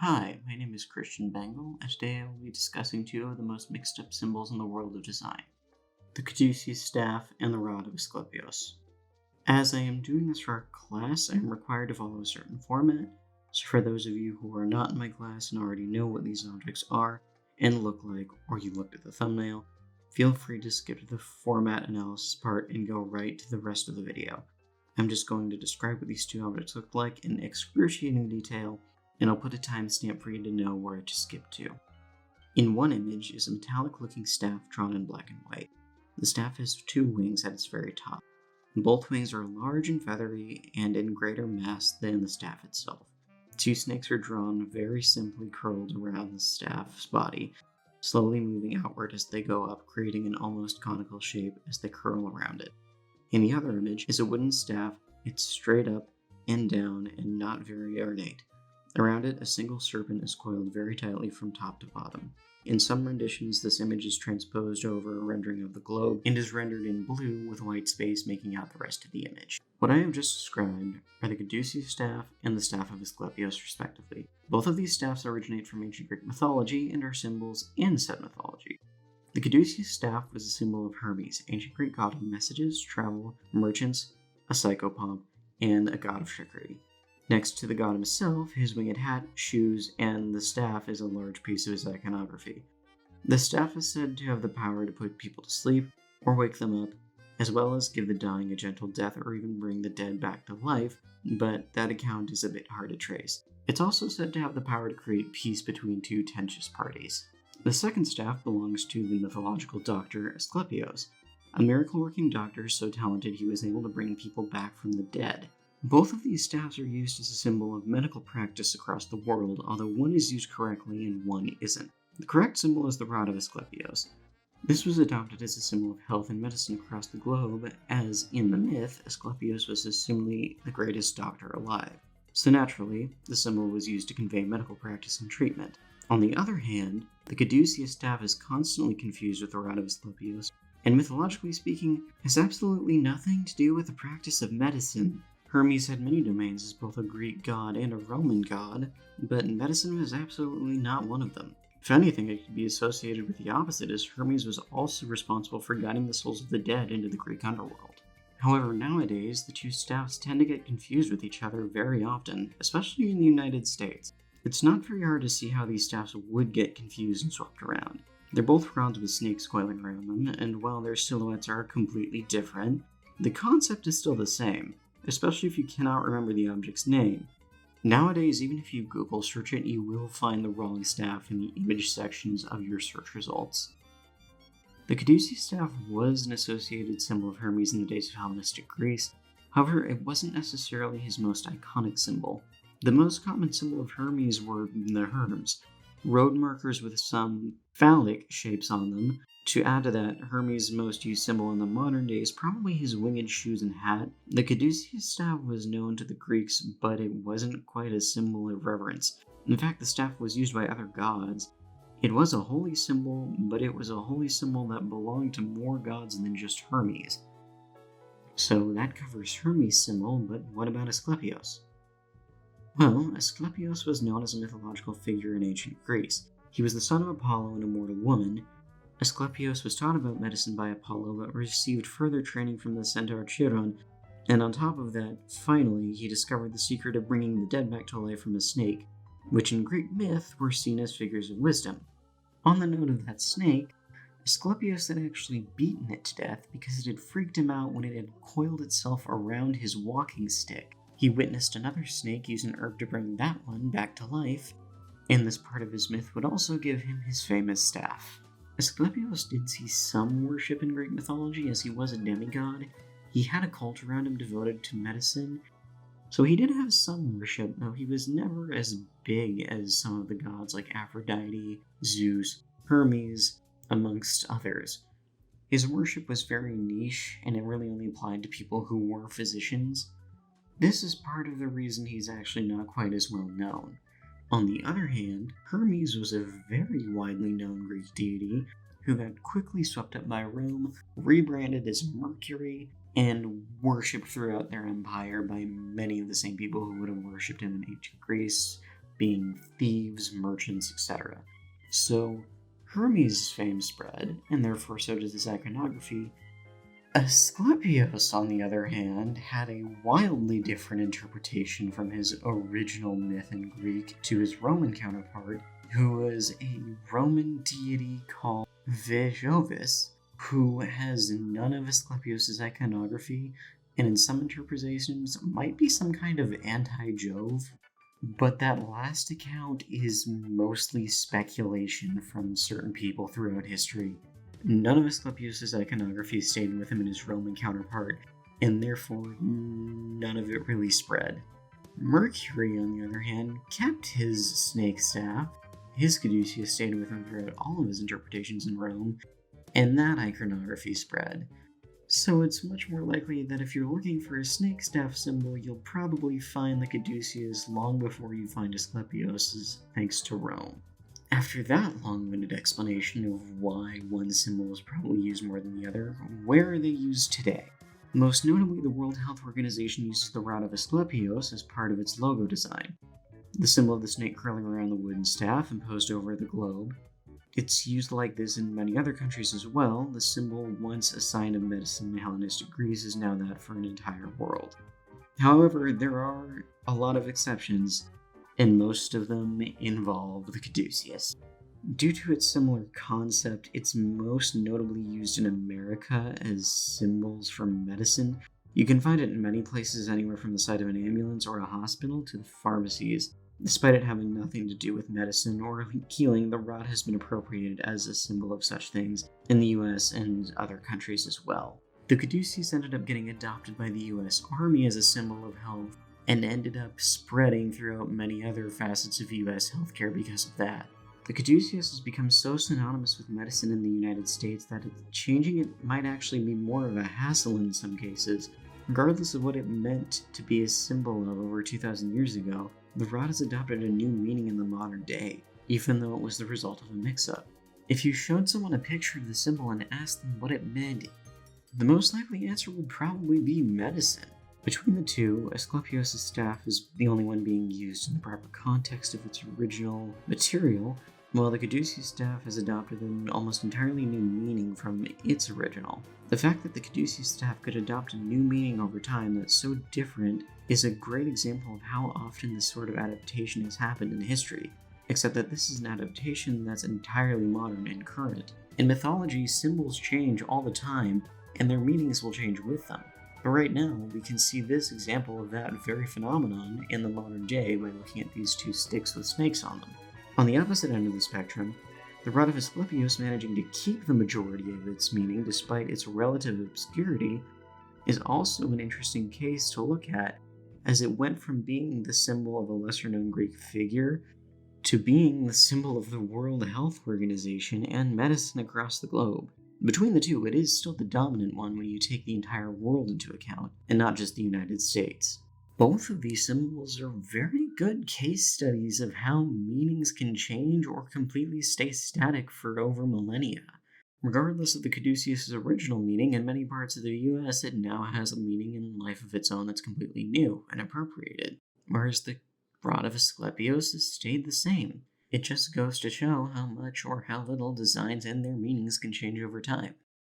Hi, my name is Christian Bengal, and today I will be discussing two of the most mixed up symbols in the world of design, the Caduceus staff and the Rod of Asclepius. As I am doing this for our class, I am required to follow a certain format, so for those of you who are not in my class and already know what these objects are and look like, or you looked at the thumbnail, feel free to skip to the format analysis part and go right to the rest of the video. I'm just going to describe what these two objects look like in excruciating detail, and I'll put a timestamp for you to know where to skip to. In one image is a metallic-looking staff drawn in black and white. The staff has two wings at its very top. Both wings are large and feathery and in greater mass than the staff itself. Two snakes are drawn very simply curled around the staff's body, slowly moving outward as they go up, creating an almost conical shape as they curl around it. In the other image is a wooden staff. It's straight up and down and not very ornate. Around it, a single serpent is coiled very tightly from top to bottom. In some renditions, this image is transposed over a rendering of the globe and is rendered in blue with white space making out the rest of the image. What I have just described are the Caduceus staff and the staff of Asclepius, respectively. Both of these staffs originate from ancient Greek mythology and are symbols in said mythology. The Caduceus staff was a symbol of Hermes, ancient Greek god of messages, travel, merchants, a psychopomp, and a god of trickery. Next to the god himself, his winged hat, shoes, and the staff is a large piece of his iconography. The staff is said to have the power to put people to sleep or wake them up, as well as give the dying a gentle death or even bring the dead back to life, but that account is a bit hard to trace. It's also said to have the power to create peace between two tensious parties. The second staff belongs to the mythological doctor Asclepius, a miracle-working doctor so talented he was able to bring people back from the dead. Both of these staffs are used as a symbol of medical practice across the world, although one is used correctly and one isn't. The correct symbol is the Rod of Asclepius. This was adopted as a symbol of health and medicine across the globe, as in the myth, Asclepius was assumedly the greatest doctor alive. So naturally, the symbol was used to convey medical practice and treatment. On the other hand, the Caduceus staff is constantly confused with the Rod of Asclepius, and mythologically speaking, has absolutely nothing to do with the practice of medicine. Hermes had many domains as both a Greek god and a Roman god, but medicine was absolutely not one of them. If anything, it could be associated with the opposite, as Hermes was also responsible for guiding the souls of the dead into the Greek underworld. However, nowadays, the two staffs tend to get confused with each other very often, especially in the United States. It's not very hard to see how these staffs would get confused and swapped around. They're both rods with snakes coiling around them, and while their silhouettes are completely different, the concept is still the same, especially if you cannot remember the object's name. Nowadays, even if you Google search it, you will find the wrong staff in the image sections of your search results. The Caduceus staff was an associated symbol of Hermes in the days of Hellenistic Greece. However, it wasn't necessarily his most iconic symbol. The most common symbol of Hermes were the Herms, road markers with some phallic shapes on them. To add to that, Hermes' most used symbol in the modern day is probably his winged shoes and hat. The Caduceus staff was known to the Greeks, but it wasn't quite a symbol of reverence. In fact, the staff was used by other gods. It was a holy symbol, but it was a holy symbol that belonged to more gods than just Hermes. So that covers Hermes' symbol, but what about Asclepius? Well, Asclepius was known as a mythological figure in ancient Greece. He was the son of Apollo and a mortal woman. Asclepius was taught about medicine by Apollo, but received further training from the centaur Chiron, and on top of that, finally, he discovered the secret of bringing the dead back to life from a snake, which in Greek myth were seen as figures of wisdom. On the note of that snake, Asclepius had actually beaten it to death because it had freaked him out when it had coiled itself around his walking stick. He witnessed another snake use an herb to bring that one back to life, and this part of his myth would also give him his famous staff. Asclepius did see some worship in Greek mythology, as he was a demigod. He had a cult around him devoted to medicine, so he did have some worship, though he was never as big as some of the gods like Aphrodite, Zeus, Hermes, amongst others. His worship was very niche, and it really only applied to people who were physicians. This is part of the reason he's actually not quite as well known. On the other hand, Hermes was a very widely known Greek deity who got quickly swept up by Rome, rebranded as Mercury, and worshipped throughout their empire by many of the same people who would have worshipped him in ancient Greece, being thieves, merchants, etc. So Hermes' fame spread, and therefore so did his iconography. Asclepius, on the other hand, had a wildly different interpretation from his original myth in Greek to his Roman counterpart, who was a Roman deity called Vejovis, who has none of Asclepius' iconography, and in some interpretations might be some kind of anti-Jove, but that last account is mostly speculation from certain people throughout history. None of Asclepius' iconography stayed with him and his Roman counterpart, and therefore none of it really spread. Mercury, on the other hand, kept his snake staff. His caduceus stayed with him throughout all of his interpretations in Rome, and that iconography spread. So it's much more likely that if you're looking for a snake staff symbol, you'll probably find the caduceus long before you find Asclepius, thanks to Rome. After that long-winded explanation of why one symbol is probably used more than the other, where are they used today? Most notably, the World Health Organization uses the Rod of Asclepius as part of its logo design. The symbol of the snake curling around the wooden staff imposed over the globe. It's used like this in many other countries as well. The symbol, once a sign of medicine in Hellenistic Greece, is now that for an entire world. However, there are a lot of exceptions, and most of them involve the caduceus. Due to its similar concept, it's most notably used in America as symbols for medicine. You can find it in many places, anywhere from the side of an ambulance or a hospital to the pharmacies. Despite it having nothing to do with medicine or healing, the rod has been appropriated as a symbol of such things in the US and other countries as well. The caduceus ended up getting adopted by the US Army as a symbol of health, and ended up spreading throughout many other facets of US healthcare because of that. The caduceus has become so synonymous with medicine in the United States that changing it might actually be more of a hassle in some cases. Regardless of what it meant to be a symbol of over 2,000 years ago, the rod has adopted a new meaning in the modern day, even though it was the result of a mix-up. If you showed someone a picture of the symbol and asked them what it meant, the most likely answer would probably be medicine. Between the two, Asclepius' staff is the only one being used in the proper context of its original material, while the caduceus staff has adopted an almost entirely new meaning from its original. The fact that the caduceus staff could adopt a new meaning over time that's so different is a great example of how often this sort of adaptation has happened in history, except that this is an adaptation that's entirely modern and current. In mythology, symbols change all the time, and their meanings will change with them. But right now, we can see this example of that very phenomenon in the modern day by looking at these two sticks with snakes on them. On the opposite end of the spectrum, the Rod of Asclepius managing to keep the majority of its meaning despite its relative obscurity is also an interesting case to look at, as it went from being the symbol of a lesser-known Greek figure to being the symbol of the World Health Organization and medicine across the globe. Between the two, it is still the dominant one when you take the entire world into account, and not just the United States. Both of these symbols are very good case studies of how meanings can change or completely stay static for over millennia. Regardless of the caduceus' original meaning, in many parts of the US it now has a meaning and life of its own that's completely new and appropriated, whereas the Rod of Asclepius has stayed the same. It just goes to show how much or how little designs and their meanings can change over time.